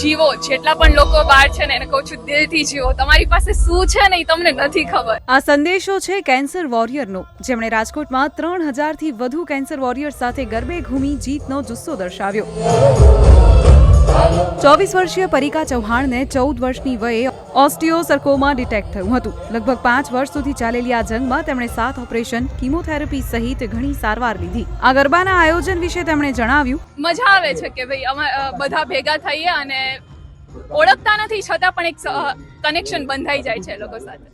જીવો, જેટલા પણ લોકો બહાર છે ને એને કહું છું દિલથી જીવો. તમારી પાસે શું છે ને એ તમને નથી ખબર. આ સંદેશો છે કેન્સર વોરિયરનો, જેમણે રાજકોટમાં 3000થી વધુ કેન્સર વોરિયર સાથે ગરબે ઘૂમી જીતનો જુસ્સો દર્શાવ્યો. 24 વર્ષીય પરિકા ચૌહાણને 14 વર્ષની વયે ઓસ્ટિયોસર્કોમા ડિટેક્ટ થયું હતું. લગભગ 5 વર્ષ સુધી ચાલેલી આ જંગમાં તેમણે 7 ઓપરેશન, કીમોથેરાપી સહિત ઘણી સારવાર લીધી. આ ગરબાના આયોજન વિશે તેમણે જણાવ્યું, મજા આવે છે કે ભાઈ અમે બધા ભેગા થઈએ અને ઓળખતા નથી છતાં પણ એક કનેક્શન બંધાઈ જાય છે લોકો સાથે.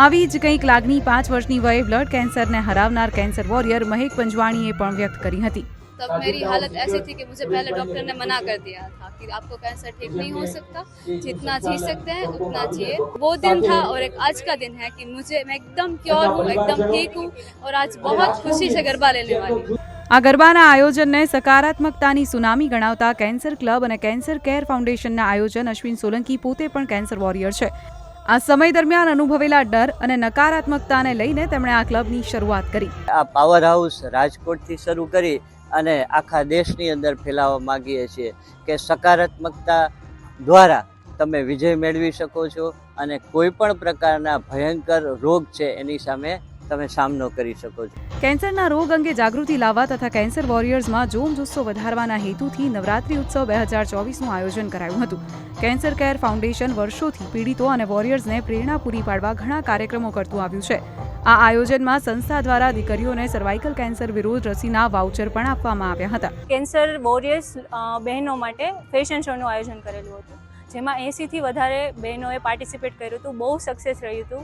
આવી જ કંઈક લાગણી 5 વર્ષની વયે બ્લડ કેન્સરને હરાવનાર કેન્સર વોરિયર મહેક પંજવાણીએ પણ વ્યક્ત કરી હતી. तब मेरी हालत ऐसी थी कि मुझे पहले डॉक्टर ने मना कर दिया था कि आपको कैंसर ठीक नहीं हो सकता, जितना जी सकते हैं उतना जिए. वो दिन था और एक आज का दिन है कि मैं एकदम क्योर हूँ, एकदम ठीक हूँ और आज बहुत खुशी से गरबा लेने वाली. આ ગરબાના આયોજનને સકારાત્મકતાની સુનામી ગણાવતા કેન્સર ક્લબ અને કેન્સર કેર ફાઉન્ડેશનના આયોજન અશ્વિન સોલંકી પોતે પણ કેન્સર વોરિયર છે. આ સમય દરમિયાન અનુભવેલા ડર અને નકારાત્મકતાને લઈને તેમણે આ ક્લબની શરૂઆત કરી. આ પાવર હાઉસ રાજકોટથી શરૂ કરી અને આખા દેશની અંદર ફેલાવવા માંગીએ છીએ કે સકારાત્મકતા દ્વારા તમે વિજય મેળવી શકો છો અને કોઈ પણ પ્રકારના ભયંકર રોગ છે એની સામે તમે સામનો કરી શકો છો. કેન્સરના રોગ અંગે જાગૃતિ લાવવા તથા કેન્સર વોરિયર્સમાં જોમજુસ્સો વધારવાના હેતુથી નવરાત્રી ઉત્સવ 2024નું આયોજન કરાયું હતું. કેન્સર કેર ફાઉન્ડેશન વર્ષોથી પીડિતો અને વોરિયર્સને પ્રેરણા પૂરી પાડવા ઘણા કાર્યક્રમો કરતું આવ્યું છે. આ આયોજનમાં સંસ્થા દ્વારા દીકરીઓને સર્વાઇકલ કેન્સર વિરુદ્ધ રસીના વાઉચર પણ આપવામાં આવ્યા હતા. કેન્સર વોરિયર્સ બહેનો માટે ફેશન શોનું આયોજન કરેલું હતું, જેમાં 80થી વધારે બહેનોએ પાર્ટિસિપેટ કર્યું હતું. બહુ સક્સેસ રહ્યું હતું.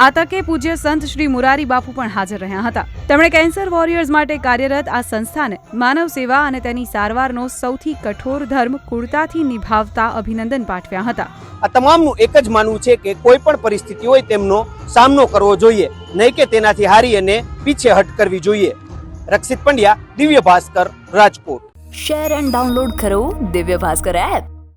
આ તકે પૂજ્ય સંત શ્રી મુરારી બાપુ પણ હાજર રહ્યા હતા. તેમણે કેન્સર વોરિયર્સ માટે કાર્યરત આ સંસ્થાને માનવ સેવા અને તેની સારવારનો સૌથી કઠોર ધર્મ કુળતાથી નિભાવતા અભિનંદન પાઠવ્યા હતા. આ તમામનું એક જ માનવું છે કે કોઈ પણ પરિસ્થિતિ હોય તેમનો સામનો કરવો જોઈએ, નહીં કે તેનાથી હારી અને પીછેહટ કરવી જોઈએ. રક્ષિત Pandya, Divya Bhaskar, Rajkot. Share and download કરો દિવ્ય ભાસ્કર એપ.